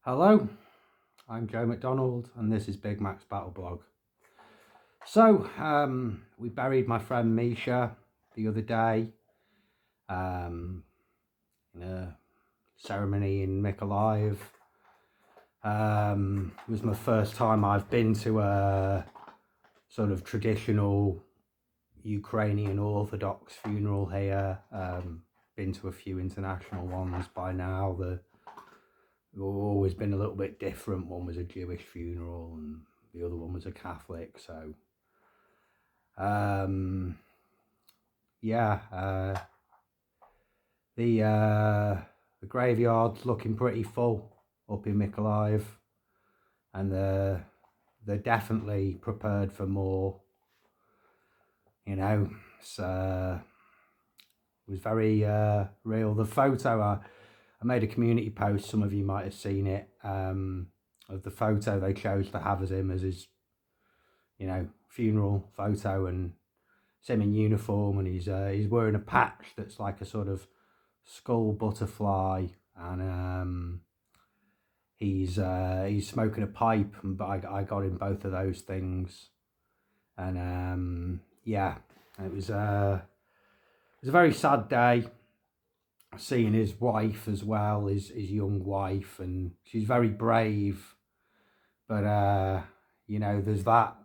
Hello, I'm Joe McDonald and this is Big Mac's Battle Blog. So, we buried my friend Misha the other day in a ceremony in Mykolaiv. It was my first time I've been to a sort of traditional Ukrainian Orthodox funeral here. Been to a few international ones by now. They've always been a little bit different. One was a Jewish funeral and the other one was a Catholic. So, the graveyard's looking pretty full up in Mykolaiv, and they're definitely prepared for more. You know, it was very real. The photo, I made a community post, some of you might have seen it, of the photo they chose to have as him as his, funeral photo, and it's him in uniform, and he's wearing a patch that's like a sort of skull butterfly, and he's smoking a pipe, and I got him both of those things, and it was a very sad day. Seeing his wife as well, his young wife, and she's very brave, but there's that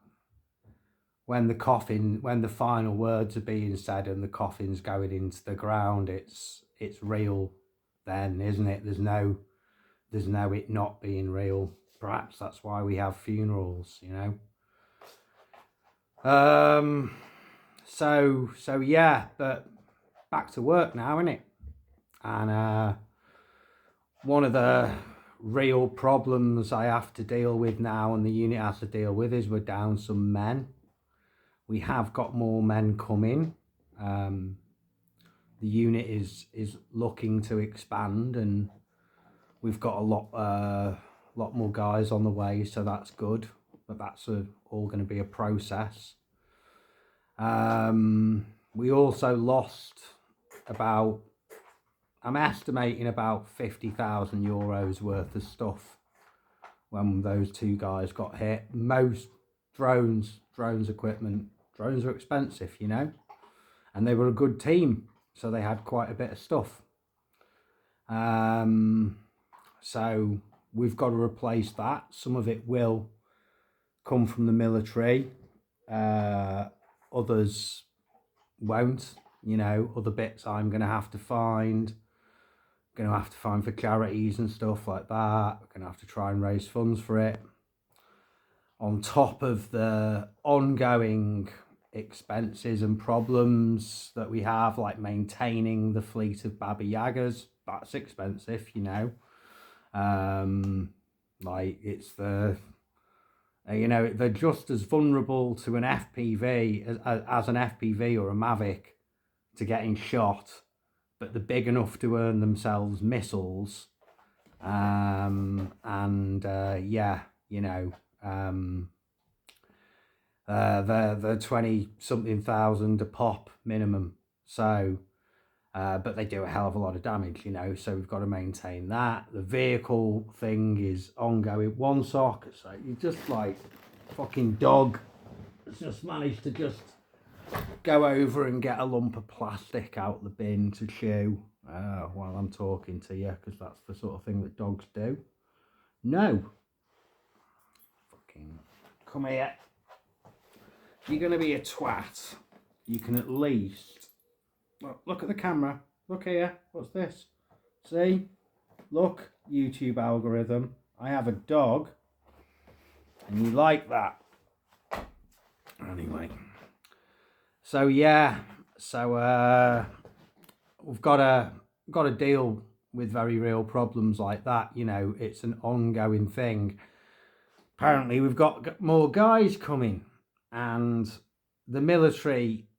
when the final words are being said and the coffin's going into the ground, it's real then, isn't it? There's no it not being real. Perhaps that's why we have funerals, So yeah, but back to work now, innit? And one of the real problems I have to deal with now, and the unit has to deal with, is we're down some men. We have got more men coming. The unit is looking to expand, and we've got a lot more guys on the way, so that's good. But that's all going to be a process. We also lost I'm estimating about 50,000 euros worth of stuff when those two guys got hit. Most drones equipment. Drones are expensive, and they were a good team, so they had quite a bit of stuff. So we've got to replace that. Some of it will come from the military. Others won't. Other bits I'm going to have to find. Going to have to find for charities and stuff like that. We're going to have to try and raise funds for it. On top of the ongoing expenses and problems that we have, like maintaining the fleet of Baba Yagas, that's expensive, like it's they're just as vulnerable to an FPV as an FPV or a Mavic to getting shot, but they're big enough to earn themselves missiles. They're 20-something thousand a pop minimum. So, but they do a hell of a lot of damage, so we've got to maintain that. The vehicle thing is ongoing. One sock, so you just like fucking dog has just managed to just go over and get a lump of plastic out the bin to chew while I'm talking to you, because that's the sort of thing that dogs do. No. Fucking come here. If you're going to be a twat, you can at least... Look at the camera. Look here. What's this? See? Look, YouTube algorithm. I have a dog. And you like that. Anyway. So yeah. So we've got to deal with very real problems like that. It's an ongoing thing. Apparently we've got more guys coming, and the military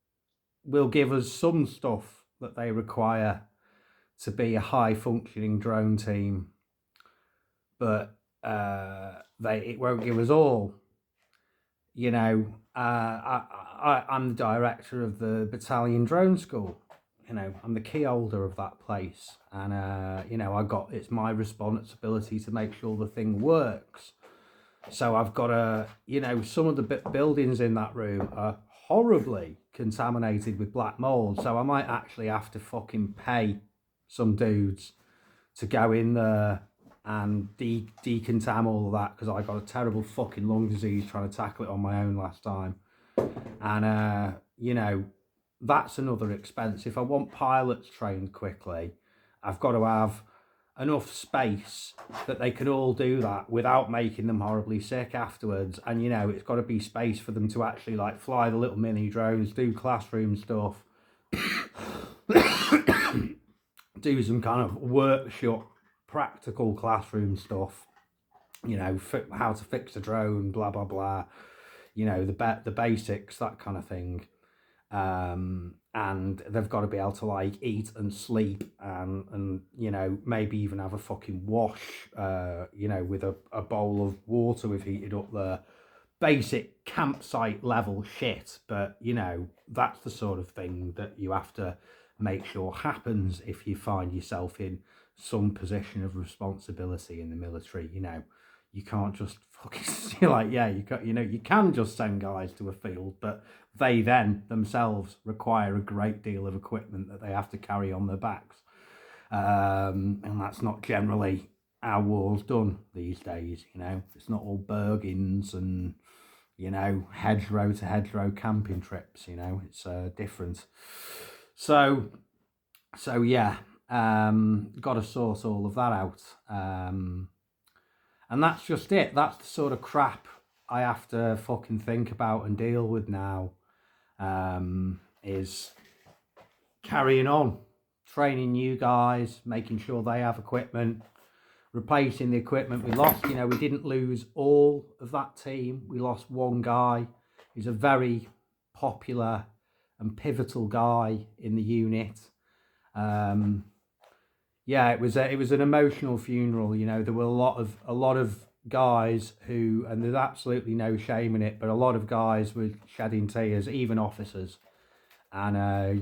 will give us some stuff that they require to be a high functioning drone team, but it won't give us all. I'm the director of the battalion drone school I'm the key holder of that place, and it's my responsibility to make sure the thing works. So I've got some of the buildings in that room are horribly contaminated with black mold. So I might actually have to fucking pay some dudes to go in there and decontam all of that, because I got a terrible fucking lung disease trying to tackle it on my own last time. And, that's another expense. If I want pilots trained quickly, I've got to have enough space that they can all do that without making them horribly sick afterwards. And it's got to be space for them to actually like fly the little mini drones, do classroom stuff, do some kind of workshop practical classroom stuff, how to fix a drone, blah blah blah, the basics, that kind of thing. And they've got to be able to like eat and sleep and maybe even have a fucking wash, with a bowl of water we've heated up there. Basic campsite level shit, but that's the sort of thing that you have to make sure happens if you find yourself in some position of responsibility in the military. You can't just fucking you can just send guys to a field, but they then themselves require a great deal of equipment that they have to carry on their backs, and that's not generally how war's done these days. It's not all Bergens and hedgerow to hedgerow camping trips. It's different. So yeah, got to sort all of that out. And that's just it. That's the sort of crap I have to fucking think about and deal with now, is carrying on, training new guys, making sure they have equipment, replacing the equipment we lost. We didn't lose all of that team. We lost one guy. He's a very popular and pivotal guy in the unit. It was an emotional funeral. There were a lot of guys who, and there's absolutely no shame in it, but a lot of guys were shedding tears, even officers. And I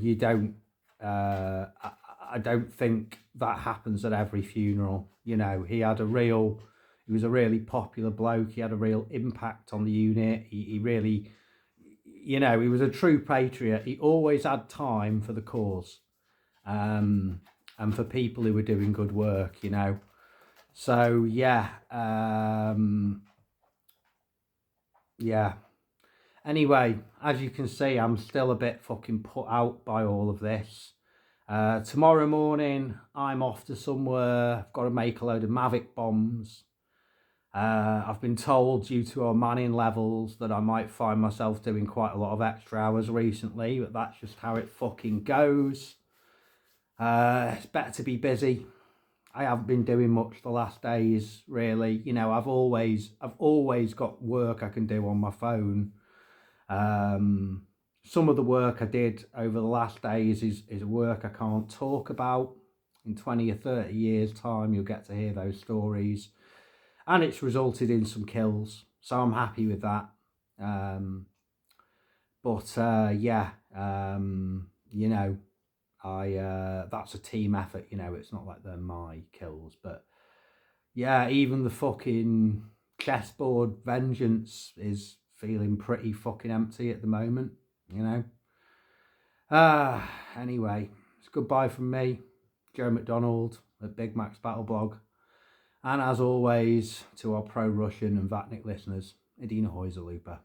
don't think that happens at every funeral. He was a really popular bloke. He had a real impact on the unit. He really, he was a true patriot. He always had time for the cause. And for people who were doing good work, So, yeah. Anyway, as you can see, I'm still a bit fucking put out by all of this. Tomorrow morning, I'm off to somewhere. I've got to make a load of Mavic bombs. I've been told, due to our manning levels, that I might find myself doing quite a lot of extra hours recently, but that's just how it fucking goes. It's better to be busy. I haven't been doing much the last days, really. I've always got work I can do on my phone. Some of the work I did over the last days is work I can't talk about. In 20 or 30 years' time, you'll get to hear those stories. And it's resulted in some kills, so I'm happy with that. That's a team effort, it's not like they're my kills, but yeah, even the fucking chessboard vengeance is feeling pretty fucking empty at the moment, Anyway, it's goodbye from me, Joe McDonald at Big Mac's Battle Blog. And as always, to our pro-Russian and Vatnik listeners, Idina Hojza Lupa.